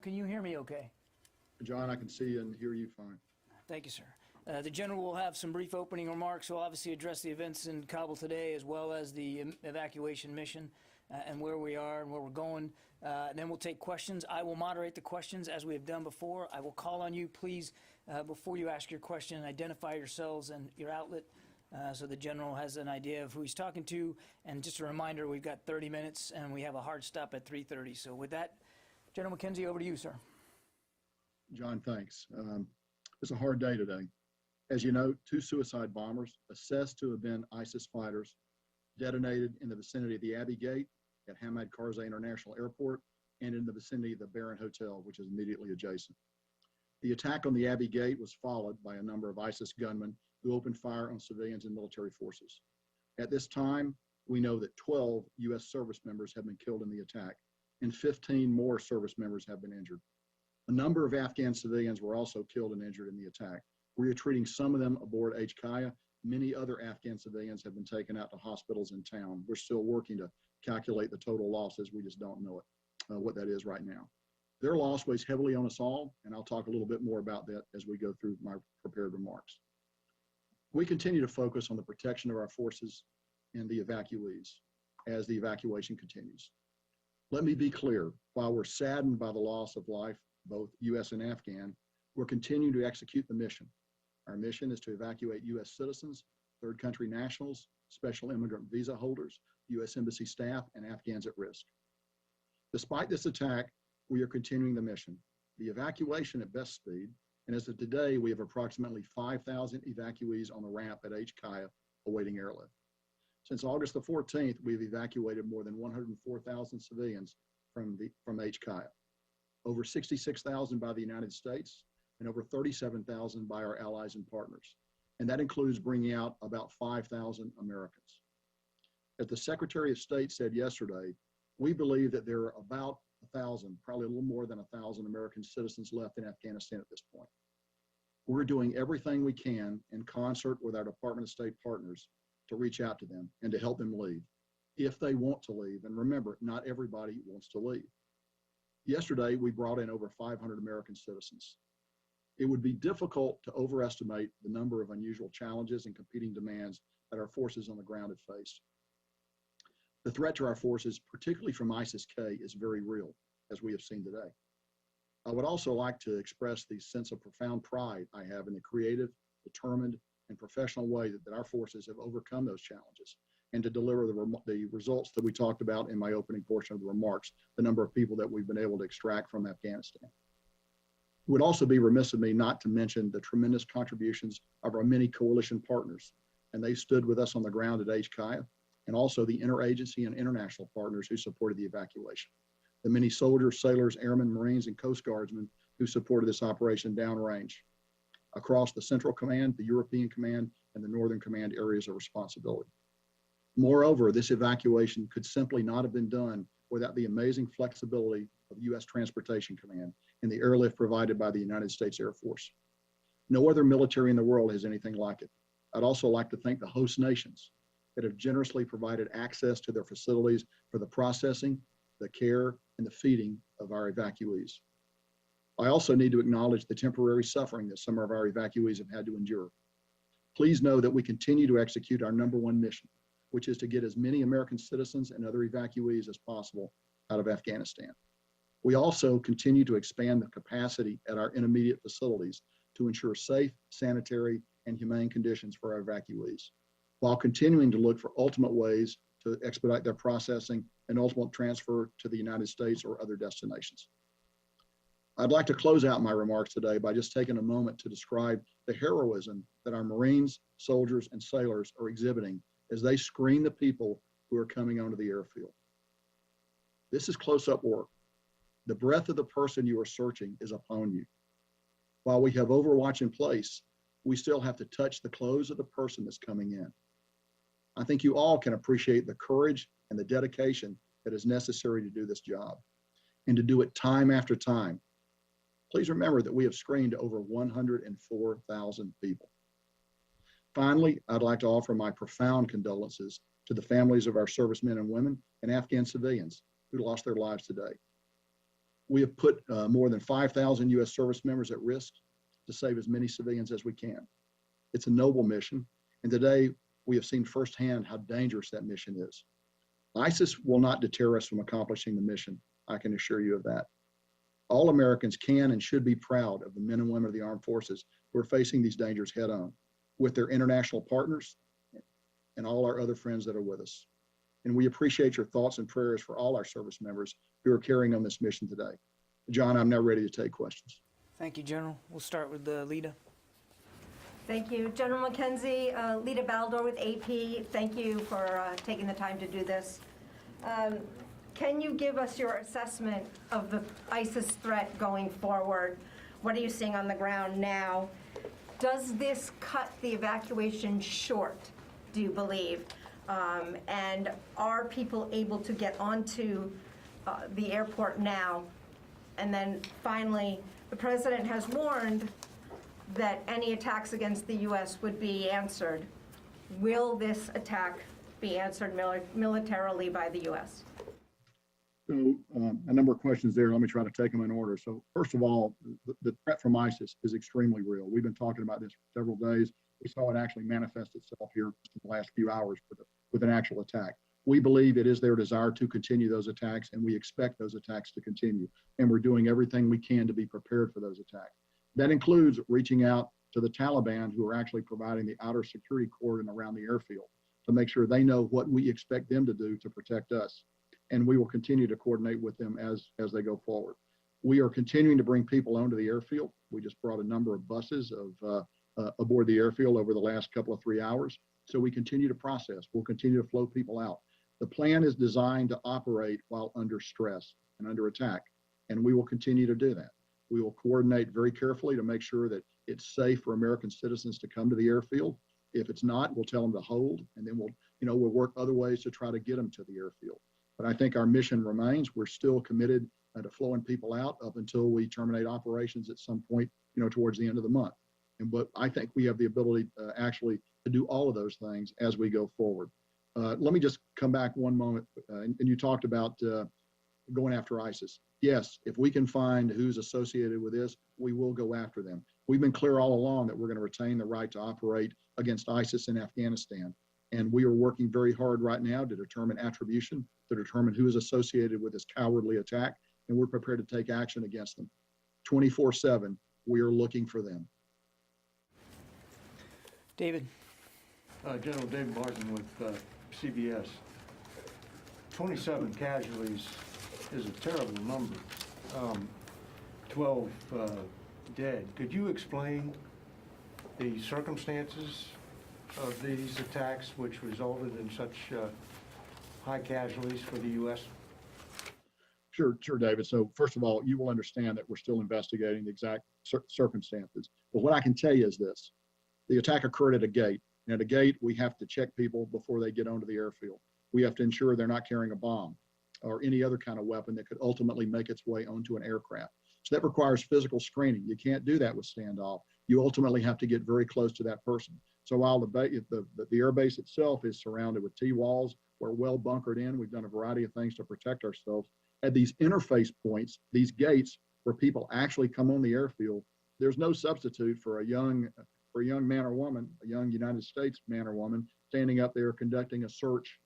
Can you hear me okay? John, I can see and hear you fine. Thank you, sir. The General will have some brief opening remarks. We'll obviously address the events in Kabul today as well as the evacuation mission and where we are and where we're going. And then we'll take questions. I will moderate the questions as we have done before. I will call on you, please, before you ask your question, identify yourselves and your outlet so the General has an idea of who he's talking to. And just a reminder, we've got 30 minutes and we have a hard stop at 3:30. So with that, General McKenzie, over to you, sir. John, thanks. It's a hard day today. As you know, 2 suicide bombers assessed to have been ISIS fighters detonated in the vicinity of the Abbey Gate at Hamad Karzai International Airport and in the vicinity of the Baron Hotel, which is immediately adjacent. The attack on the Abbey Gate was followed by a number of ISIS gunmen who opened fire on civilians and military forces. At this time, we know that 12 U.S. service members have been killed in the attack, and 15 more service members have been injured. A number of Afghan civilians were also killed and injured in the attack. We are treating some of them aboard HKIA. Many other Afghan civilians have been taken out to hospitals in town. We're still working to calculate the total losses. We just don't know what that is right now. Their loss weighs heavily on us all, and I'll talk a little bit more about that as we go through my prepared remarks. We continue to focus on the protection of our forces and the evacuees as the evacuation continues. Let me be clear, while we're saddened by the loss of life, both U.S. and Afghan, we're continuing to execute the mission. Our mission is to evacuate U.S. citizens, third country nationals, special immigrant visa holders, U.S. Embassy staff, and Afghans at risk. Despite this attack, we are continuing the mission. The evacuation at best speed, and as of today, we have approximately 5,000 evacuees on the ramp at HKIA awaiting airlift. Since August the 14th, we've evacuated more than 104,000 civilians from HKIA, over 66,000 by the United States, and over 37,000 by our allies and partners. And that includes bringing out about 5,000 Americans. As the Secretary of State said yesterday, we believe that there are about 1,000, probably a little more than 1,000 American citizens left in Afghanistan at this point. We're doing everything we can in concert with our Department of State partners to reach out to them and to help them leave, if they want to leave. And remember, not everybody wants to leave. Yesterday, we brought in over 500 American citizens. It would be difficult to overestimate the number of unusual challenges and competing demands that our forces on the ground have faced. The threat to our forces, particularly from ISIS-K, is very real, as we have seen today. I would also like to express the sense of profound pride I have in the creative, determined, and professional way that our forces have overcome those challenges and to deliver the results that we talked about in my opening portion of the remarks, the number of people that we've been able to extract from Afghanistan. It would also be remiss of me not to mention the tremendous contributions of our many coalition partners, and they stood with us on the ground at HKIA, and also the interagency and international partners who supported the evacuation. The many soldiers, sailors, airmen, Marines, and Coast Guardsmen who supported this operation downrange across the Central Command, the European Command, and the Northern Command areas of responsibility. Moreover, this evacuation could simply not have been done without the amazing flexibility of U.S. Transportation Command and the airlift provided by the United States Air Force. No other military in the world has anything like it. I'd also like to thank the host nations that have generously provided access to their facilities for the processing, the care, and the feeding of our evacuees. I also need to acknowledge the temporary suffering that some of our evacuees have had to endure. Please know that we continue to execute our #1 mission, which is to get as many American citizens and other evacuees as possible out of Afghanistan. We also continue to expand the capacity at our intermediate facilities to ensure safe, sanitary, and humane conditions for our evacuees, while continuing to look for ultimate ways to expedite their processing and ultimate transfer to the United States or other destinations. I'd like to close out my remarks today by just taking a moment to describe the heroism that our Marines, soldiers, and sailors are exhibiting as they screen the people who are coming onto the airfield. This is close-up work. The breath of the person you are searching is upon you. While we have Overwatch in place, we still have to touch the clothes of the person that's coming in. I think you all can appreciate the courage and the dedication that is necessary to do this job and to do it time after time. Please remember that we have screened over 104,000 people. Finally, I'd like to offer my profound condolences to the families of our servicemen and women and Afghan civilians who lost their lives today. We have put more than 5,000 U.S. service members at risk to save as many civilians as we can. It's a noble mission, and today we have seen firsthand how dangerous that mission is. ISIS will not deter us from accomplishing the mission, I can assure you of that. All Americans can and should be proud of the men and women of the armed forces who are facing these dangers head on, with their international partners and all our other friends that are with us. And we appreciate your thoughts and prayers for all our service members who are carrying on this mission today. John, I'm now ready to take questions. Thank you, General. We'll start with Lita. Thank you. General McKenzie, Lita Baldor with AP, thank you for taking the time to do this. Can you give us your assessment of the ISIS threat going forward? What are you seeing on the ground now? Does this cut the evacuation short, do you believe? And are people able to get onto the airport now? And then finally, the president has warned that any attacks against the U.S. would be answered. Will this attack be answered militarily by the U.S.? So a number of questions there. Let me try to take them in order. So first of all, the threat from ISIS is extremely real. We've been talking about this for several days. We saw it actually manifest itself here in the last few hours with an actual attack. We believe it is their desire to continue those attacks, and we expect those attacks to continue. And we're doing everything we can to be prepared for those attacks. That includes reaching out to the Taliban, who are actually providing the outer security cordon around the airfield to make sure they know what we expect them to do to protect us. And we will continue to coordinate with them as they go forward. We are continuing to bring people onto the airfield. We just brought a number of buses aboard the airfield over the last couple of 3 hours. So we continue to process. We'll continue to flow people out. The plan is designed to operate while under stress and under attack, and we will continue to do that. We will coordinate very carefully to make sure that it's safe for American citizens to come to the airfield. If it's not, we'll tell them to hold, and then we'll work other ways to try to get them to the airfield. But I think our mission remains. We're still committed to flowing people out up until we terminate operations at some point, towards the end of the month. But I think we have the ability actually to do all of those things as we go forward. Let me just come back one moment, and you talked about going after ISIS. Yes, if we can find who's associated with this, we will go after them. We've been clear all along that we're going to retain the right to operate against ISIS in Afghanistan. And we are working very hard right now to determine attribution, to determine who is associated with this cowardly attack, and we're prepared to take action against them. 24/7, we are looking for them. David. General David Martin with CBS. 27 casualties is a terrible number. 12 dead. Could you explain the circumstances of these attacks which resulted in such high casualties for the U.S.? Sure, David. So first of all, you will understand that we're still investigating the exact circumstances. But what I can tell you is this. The attack occurred at a gate. And at a gate, we have to check people before they get onto the airfield. We have to ensure they're not carrying a bomb or any other kind of weapon that could ultimately make its way onto an aircraft. So that requires physical screening. You can't do that with standoff. You ultimately have to get very close to that person. So while the air base itself is surrounded with T-walls, we're well bunkered in. We've done a variety of things to protect ourselves. At these interface points, these gates where people actually come on the airfield, there's no substitute for a young man or woman, a young United States man or woman, standing up there conducting a search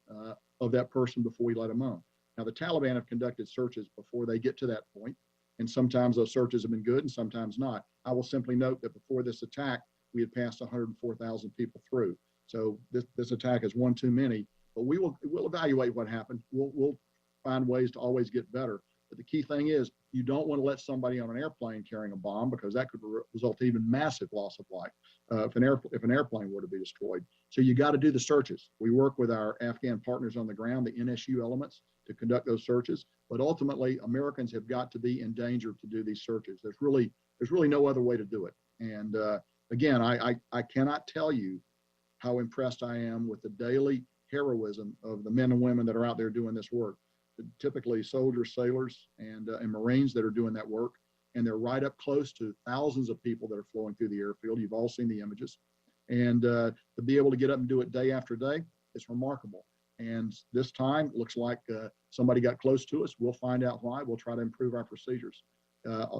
of that person before we let them on. Now, the Taliban have conducted searches before they get to that point, and sometimes those searches have been good and sometimes not. I will simply note that before this attack, we had passed 104,000 people through. So this attack is one too many, but we'll evaluate what happened. We'll find ways to always get better. But the key thing is you don't want to let somebody on an airplane carrying a bomb, because that could result in even massive loss of life if an airplane were to be destroyed. So you got to do the searches. We work with our Afghan partners on the ground, the NSU elements, to conduct those searches. But ultimately, Americans have got to be in danger to do these searches. There's really no other way to do it. And again, I cannot tell you how impressed I am with the daily heroism of the men and women that are out there doing this work. Typically soldiers, sailors, and Marines that are doing that work. And they're right up close to thousands of people that are flowing through the airfield. You've all seen the images. And to be able to get up and do it day after day, it's remarkable. And this time, looks like somebody got close to us. We'll find out why. We'll try to improve our procedures.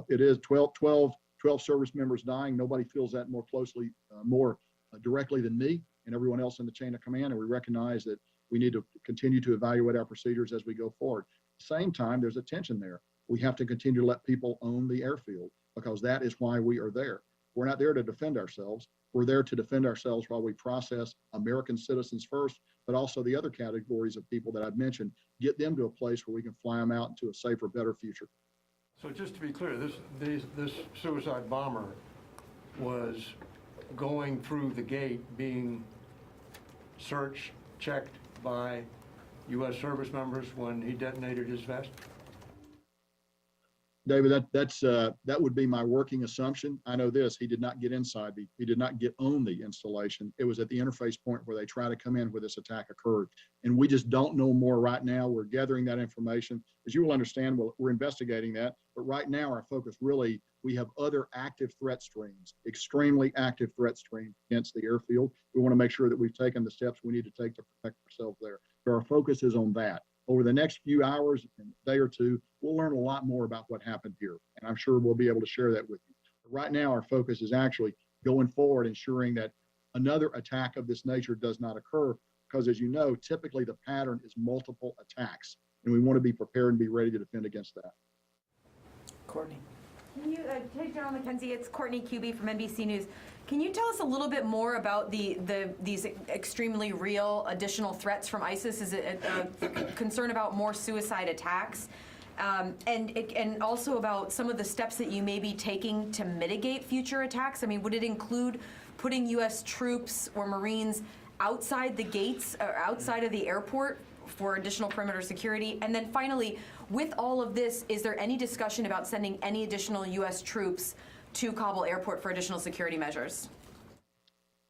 It is 12 service members dying. Nobody feels that more closely, more directly than me and everyone else in the chain of command. And we recognize that we need to continue to evaluate our procedures as we go forward. At the same time, there's a tension there. We have to continue to let people own the airfield because that is why we are there. We're not there to defend ourselves. We're there to defend ourselves while we process American citizens first, but also the other categories of people that I've mentioned, get them to a place where we can fly them out into a safer, better future. So just to be clear, this suicide bomber was going through the gate, being searched, checked by U.S. service members when he detonated his vest? David, that would be my working assumption. I know this, he did not get inside, he did not get on the installation. It was at the interface point where they try to come in where this attack occurred. And we just don't know more right now. We're gathering that information. As you will understand, we're investigating that. But right now, our focus really, we have other active threat streams, extremely active threat streams against the airfield. We want to make sure that we've taken the steps we need to take to protect ourselves there. So our focus is on that. Over the next few hours and day or two, we'll learn a lot more about what happened here. And I'm sure we'll be able to share that with you. But right now, our focus is actually going forward, ensuring that another attack of this nature does not occur. Because as you know, typically the pattern is multiple attacks. And we want to be prepared and be ready to defend against that. Courtney. Can you, hey, General McKenzie, it's Courtney Cuby from NBC News. Can you tell us a little bit more about these extremely real additional threats from ISIS? Is it a concern about more suicide attacks? And also about some of the steps that you may be taking to mitigate future attacks? I mean, would it include putting U.S. troops or Marines outside the gates or outside of the airport for additional perimeter security? And then finally, with all of this, is there any discussion about sending any additional U.S. troops to Kabul airport for additional security measures?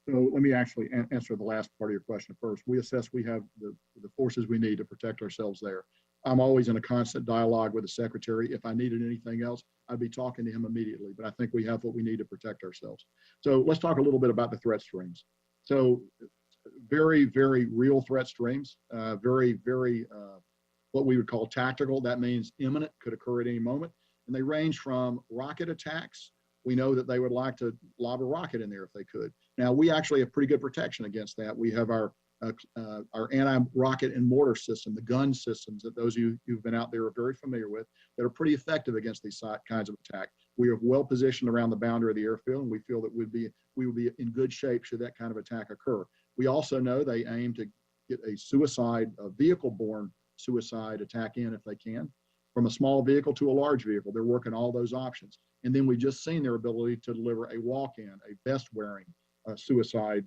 So let me actually answer the last part of your question first. We assess we have the forces we need to protect ourselves there. I'm always in a constant dialogue with the secretary. If I needed anything else, I'd be talking to him immediately, but I think we have what we need to protect ourselves. So let's talk a little bit about the threat streams. So very, very real threat streams, very, what we would call tactical. That means imminent, could occur at any moment. And they range from rocket attacks. We know that they would like to lob a rocket in there if they could. Now, we actually have pretty good protection against that. We have our anti-rocket and mortar system, the gun systems that those of you who've been out there are very familiar with, that are pretty effective against these kinds of attacks. We are well positioned around the boundary of the airfield, and we feel that we would be in good shape should that kind of attack occur. We also know they aim to get a vehicle-borne suicide attack in if they can, from a small vehicle to a large vehicle. They're working all those options. And then we've just seen their ability to deliver a walk-in, a vest-wearing suicide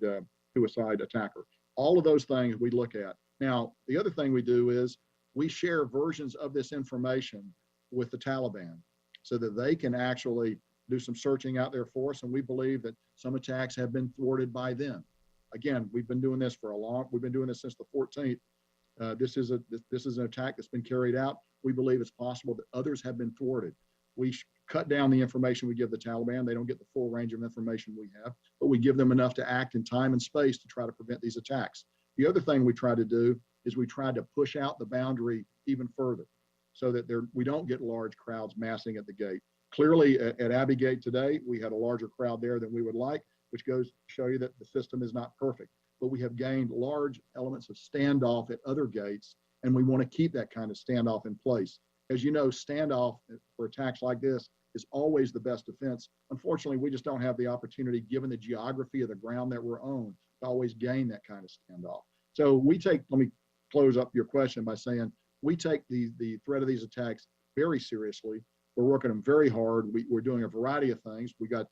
attacker. All of those things we look at. Now, the other thing we do is we share versions of this information with the Taliban so that they can actually do some searching out there for us. And we believe that some attacks have been thwarted by them. Again, we've been doing this we've been doing this since the 14th. This is an attack that's been carried out. We believe it's possible that others have been thwarted. We cut down the information we give the Taliban. They don't get the full range of information we have, but we give them enough to act in time and space to try to prevent these attacks. The other thing we try to do is we try to push out the boundary even further so that we don't get large crowds massing at the gate. Clearly at Abbey Gate today, we had a larger crowd there than we would like, which goes to show you that the system is not perfect. But we have gained large elements of standoff at other gates, and we want to keep that kind of standoff in place. As you know, standoff for attacks like this is always the best defense. Unfortunately, we just don't have the opportunity, given the geography of the ground that we're on, to always gain that kind of standoff. So let me close up your question by saying, we take the threat of these attacks very seriously. We're working them very hard. We're doing a variety of things. We got,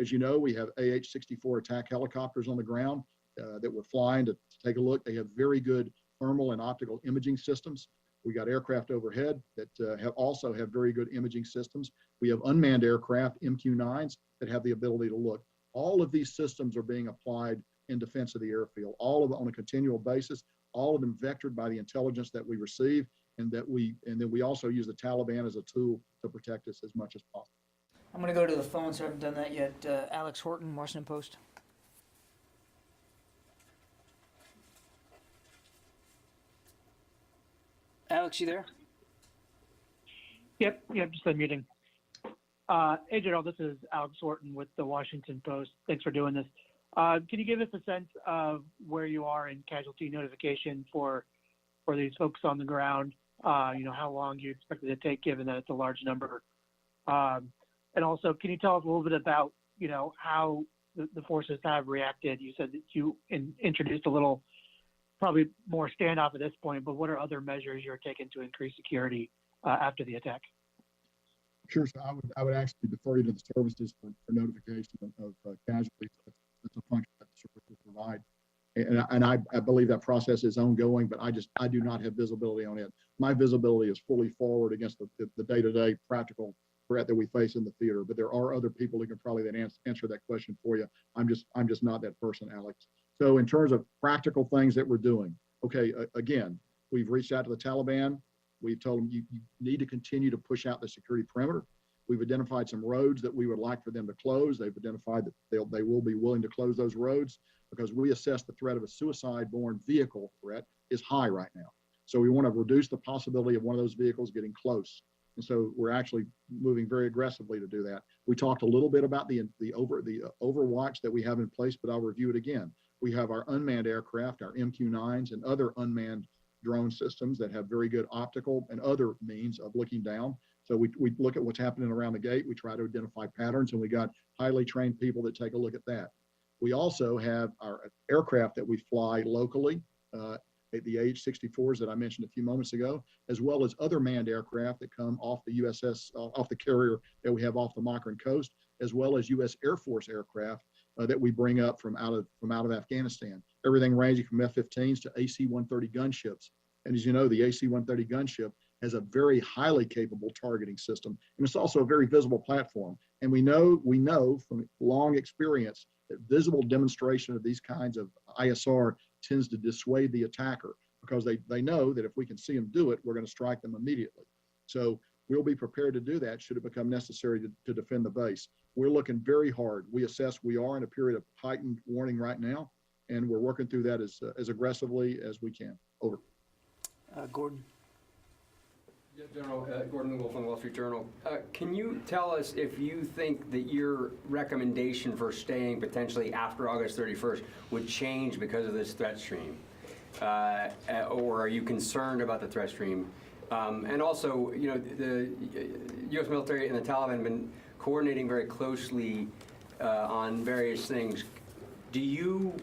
as you know, we have AH-64 attack helicopters on the ground that we're flying to take a look. They have very good thermal and optical imaging systems. We got aircraft overhead that also have very good imaging systems. We have unmanned aircraft, MQ-9s, that have the ability to look. All of these systems are being applied in defense of the airfield, all of them on a continual basis, all of them vectored by the intelligence that we receive, and then we also use the Taliban as a tool to protect us as much as possible. I'm going to go to the phone, so I haven't done that yet. Alex Horton, Washington Post. Alex, you there? Yep, just unmuting. Hey, General, this is Alex Orton with the Washington Post. Thanks for doing this. Can you give us a sense of where you are in casualty notification for these folks on the ground? How long you expect it to take, given that it's a large number? And also, can you tell us a little bit about, how the forces have reacted? You said that you introduced a little, probably more standoff at this point, but what are other measures you're taking to increase security after the attack? Sure. So I would actually defer you to the services for notification of casualties. That's a function that the services provide. And I believe that process is ongoing, but I do not have visibility on it. My visibility is fully forward against the day-to-day practical threat that we face in the theater. But there are other people who can probably then answer that question for you. I'm just not that person, Alex. So in terms of practical things that we're doing, okay, again, we've reached out to the Taliban. We've told them you need to continue to push out the security perimeter. We've identified some roads that we would like for them to close. They've identified that they will be willing to close those roads because we assess the threat of a suicide-borne vehicle threat is high right now. So we want to reduce the possibility of one of those vehicles getting close. And so we're actually moving very aggressively to do that. We talked a little bit about the overwatch that we have in place, but I'll review it again. We have our unmanned aircraft, our MQ-9s, and other unmanned drone systems that have very good optical and other means of looking down. So we look at what's happening around the gate. We try to identify patterns, and we got highly trained people that take a look at that. We also have our aircraft that we fly locally, the AH-64s that I mentioned a few moments ago, as well as other manned aircraft that come off the USS, off the carrier that we have off the Makran coast, as well as U.S. Air Force aircraft that we bring up from out of Afghanistan. Everything ranging from F-15s to AC-130 gunships. And as you know, the AC-130 gunship has a very highly capable targeting system, and it's also a very visible platform. And we know from long experience that visible demonstration of these kinds of ISR tends to dissuade the attacker because they know that if we can see them do it, we're going to strike them immediately. So we'll be prepared to do that should it become necessary to defend the base. We're looking very hard. We assess we are in a period of heightened warning right now, and we're working through that as aggressively as we can. Over. Gordon. Yeah, General, Gordon Wolf on the Wall Street Journal. Can you tell us if you think that your recommendation for staying potentially after August 31st would change because of this threat stream? Or are you concerned about the threat stream? And also, the U.S. military and the Taliban have been coordinating very closely on various things. Do you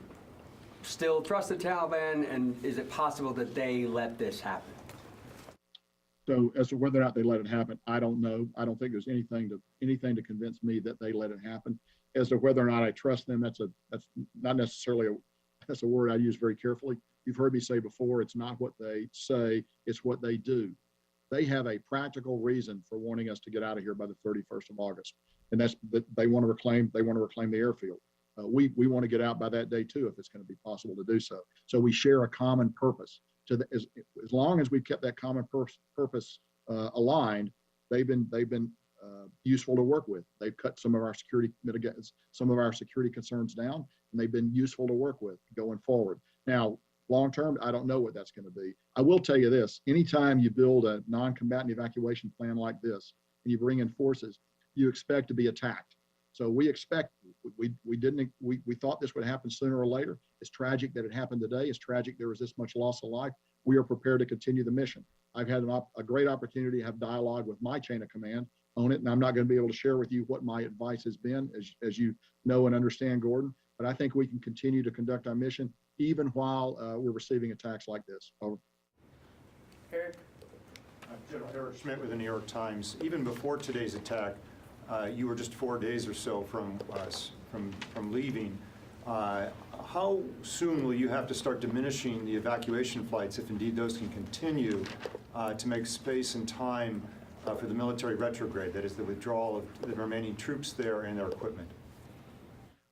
still trust the Taliban, and is it possible that they let this happen? So as to whether or not they let it happen, I don't know. I don't think there's anything to convince me that they let it happen. As to whether or not I trust them, that's not necessarily that's a word I use very carefully. You've heard me say before, it's not what they say, it's what they do. They have a practical reason for wanting us to get out of here by the 31st of August, and that's that they want to reclaim the airfield. We want to get out by that day too, if it's going to be possible to do so. So we share a common purpose. As long as we've kept that common purpose aligned, they've been useful to work with. They've cut some of our security concerns down, and they've been useful to work with going forward. Now, long term, I don't know what that's going to be. I will tell you this: anytime you build a non-combatant evacuation plan like this, and you bring in forces, you expect to be attacked. So we thought this would happen sooner or later. It's tragic that it happened today. It's tragic there was this much loss of life. We are prepared to continue the mission. I've had a great opportunity to have dialogue with my chain of command on it, and I'm not going to be able to share with you what my advice has been, as you know and understand, Gordon. But I think we can continue to conduct our mission even while we're receiving attacks like this. Over. Eric? General Eric Schmidt with the New York Times. Even before today's attack, you were just 4 days or so from leaving. How soon will you have to start diminishing the evacuation flights, if indeed those can continue, to make space and time for the military retrograde, that is the withdrawal of the remaining troops there and their equipment?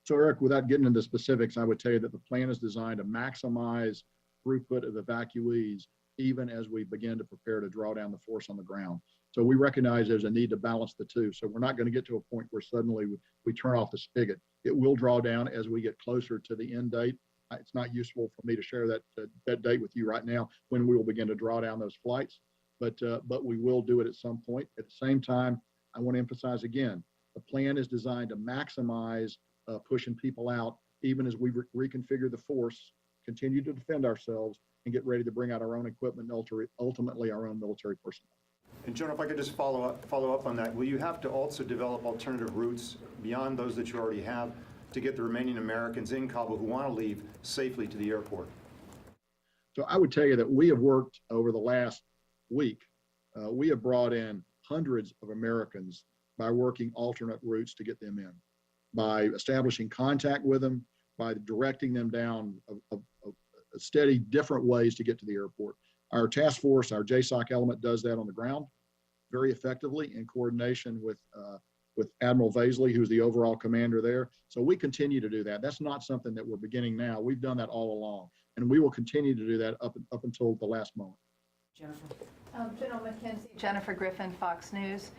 So Eric, without getting into specifics, I would tell you that the plan is designed to maximize throughput of evacuees even as we begin to prepare to draw down the force on the ground. So we recognize there's a need to balance the two. So we're not going to get to a point where suddenly we turn off the spigot. It will draw down as we get closer to the end date. It's not useful for me to share that date with you right now when we will begin to draw down those flights. but we will do it at some point. At the same time, I want to emphasize again, the plan is designed to maximize pushing people out, even as we reconfigure the force, continue to defend ourselves, and get ready to bring out our own equipment and ultimately our own military personnel. And General, if I could just follow up on that, will you have to also develop alternative routes beyond those that you already have to get the remaining Americans in Kabul who want to leave safely to the airport? So I would tell you that we have worked over the last week. We have brought in hundreds of Americans by working alternate routes to get them in, by establishing contact with them, by directing them down a steady different ways to get to the airport. Our task force, our JSOC element, does that on the ground very effectively in coordination with Admiral Vaisley, who's the overall commander there. So we continue to do that. That's not something that we're beginning now. We've done that all along, and we will continue to do that up until the last moment. Jennifer? General McKenzie. Jennifer Griffin, Fox News.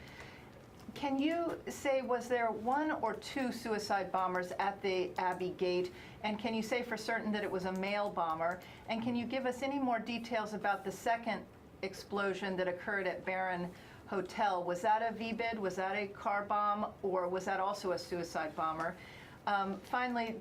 Can you say, was there one or two suicide bombers at the Abbey Gate? And can you say for certain that it was a male bomber? And can you give us any more details about the second explosion that occurred at Barron Hotel? Was that a VBIED? Was that a car bomb? Or was that also a suicide bomber? Finally,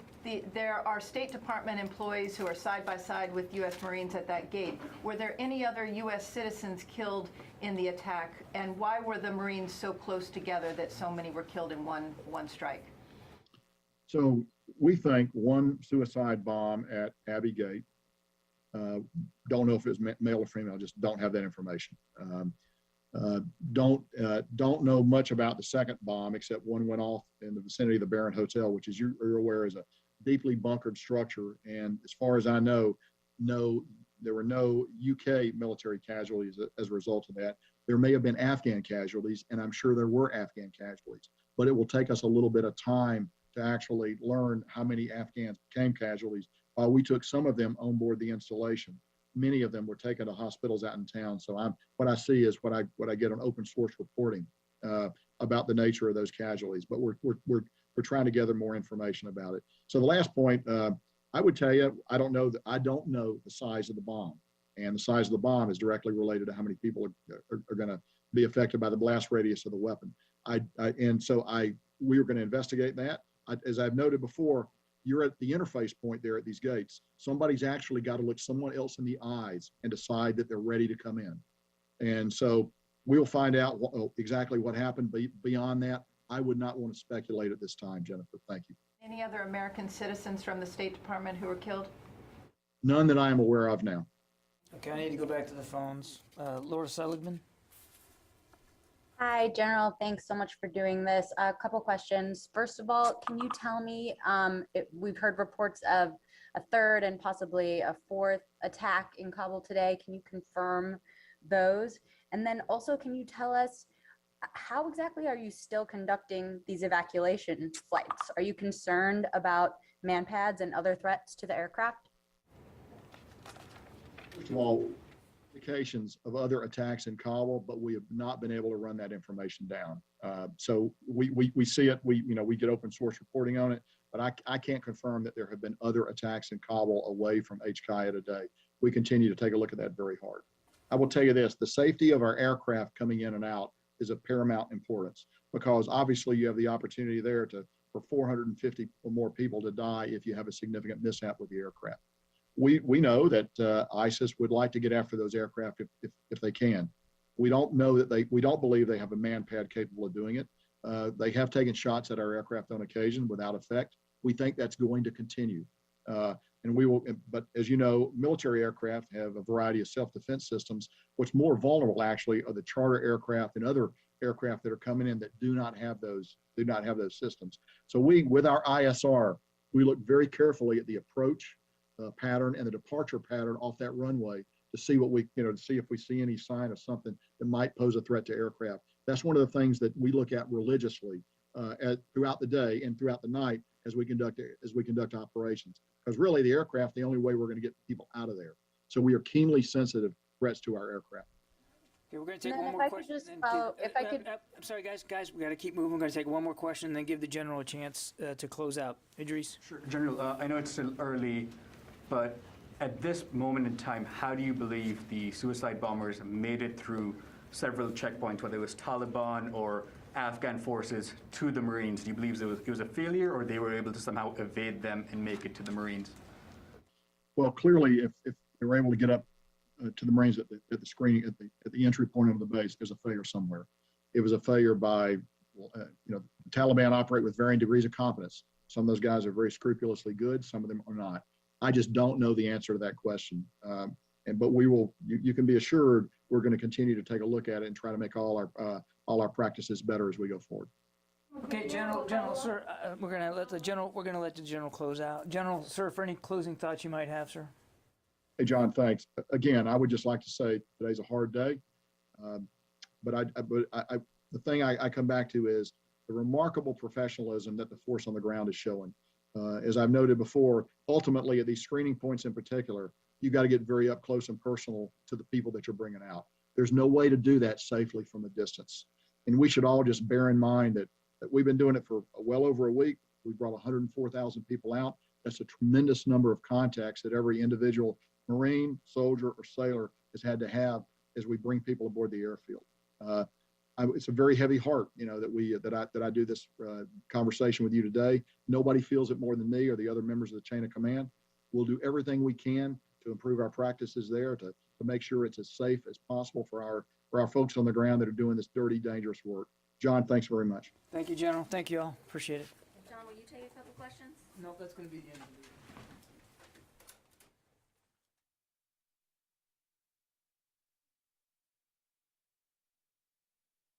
there are State Department employees who are side by side with U.S. Marines at that gate. Were there any other U.S. citizens killed in the attack? And why were the Marines so close together that so many were killed in one strike? So we think one suicide bomb at Abbey Gate. Don't know if it was male or female, just don't have that information. Don't know much about the second bomb, except one went off in the vicinity of the Barron Hotel, which, as you're aware, is a deeply bunkered structure. And as far as I know, there were no UK military casualties as a result of that. There may have been Afghan casualties, and I'm sure there were Afghan casualties. But it will take us a little bit of time to actually learn how many Afghans became casualties. While we took some of them on board the installation, many of them were taken to hospitals out in town. So what I see is what I get on open source reporting about the nature of those casualties. But we're trying to gather more information about it. So the last point, I would tell you, I don't know the size of the bomb, and the size of the bomb is directly related to how many people are going to be affected by the blast radius of the weapon. We are going to investigate that. As I've noted before, you're at the interface point there at these gates. Somebody's actually got to look someone else in the eyes and decide that they're ready to come in. And so we'll find out exactly what happened. But beyond that, I would not want to speculate at this time, Jennifer. Thank you. Any other American citizens from the State Department who were killed? None that I am aware of now. Okay, I need to go back to the phones. Laura Seligman? Hi, General. Thanks so much for doing this. A couple questions. First of all, can you tell me, we've heard reports of a third and possibly a fourth attack in Kabul today. Can you confirm those? And then also, can you tell us how exactly are you still conducting these evacuation flights? Are you concerned about manpads and other threats to the aircraft? First of all, indications of other attacks in Kabul, but we have not been able to run that information down. So we see it, we get open source reporting on it, but I can't confirm that there have been other attacks in Kabul away from HKIA today. We continue to take a look at that very hard. I will tell you this, the safety of our aircraft coming in and out is of paramount importance, because obviously you have the opportunity there for 450 or more people to die if you have a significant mishap with the aircraft. We know that ISIS would like to get after those aircraft if they can. We don't know that we don't believe they have a manpad capable of doing it. They have taken shots at our aircraft on occasion without effect. We think that's going to continue. And we will, but as you know, military aircraft have a variety of self-defense systems. What's more vulnerable actually are the charter aircraft and other aircraft that are coming in that do not have those systems. So with our ISR, we look very carefully at the approach pattern and the departure pattern off that runway to see to see if we see any sign of something that might pose a threat to aircraft. That's one of the things that we look at religiously throughout the day and throughout the night as we conduct operations. Because really, the aircraft, the only way we're going to get people out of there. So we are keenly sensitive threats to our aircraft. Okay, we're going to take And one then more if I could question. just and follow- if I could- I'm sorry, guys, we got to keep moving. We're going to take one more question and then give the general a chance to close out. Idris? Sure, General, I know it's still early, but At this moment in time, how do you believe the suicide bombers made it through several checkpoints, whether it was Taliban or Afghan forces, to the Marines? Do you believe it was a failure, or they were able to somehow evade them and make it to the Marines? Well, clearly, if they were able to get up to the Marines at the screening, at the entry point of the base, there's a failure somewhere. It was a failure by, the Taliban operate with varying degrees of competence. Some of those guys are very scrupulously good. Some of them are not. I just don't know the answer to that question. But we will. You can be assured we're going to continue to take a look at it and try to make all our practices better as we go forward. Okay, General, sir, we're going to let the general close out. General, sir, for any closing thoughts you might have, sir. Hey, John, thanks. Again, I would just like to say today's a hard day. But the thing I come back to is the remarkable professionalism that the force on the ground is showing. As I've noted before, ultimately at these screening points in particular, you've got to get very up close and personal to the people that you're bringing out. There's no way to do that safely from a distance. And we should all just bear in mind that we've been doing it for well over a week. We brought 104,000 people out. That's a tremendous number of contacts that every individual Marine, soldier, or sailor has had to have as we bring people aboard the airfield. It's a very heavy heart, that I do this conversation with you today. Nobody feels it more than me or the other members of the chain of command. We'll do everything we can to improve our practices there, to make sure it's as safe as possible for our folks on the ground that are doing this dirty, dangerous work. John, thanks very much. Thank you, General. Thank you all. Appreciate it. John, will you take a couple questions? No, that's going to be the end of the meeting.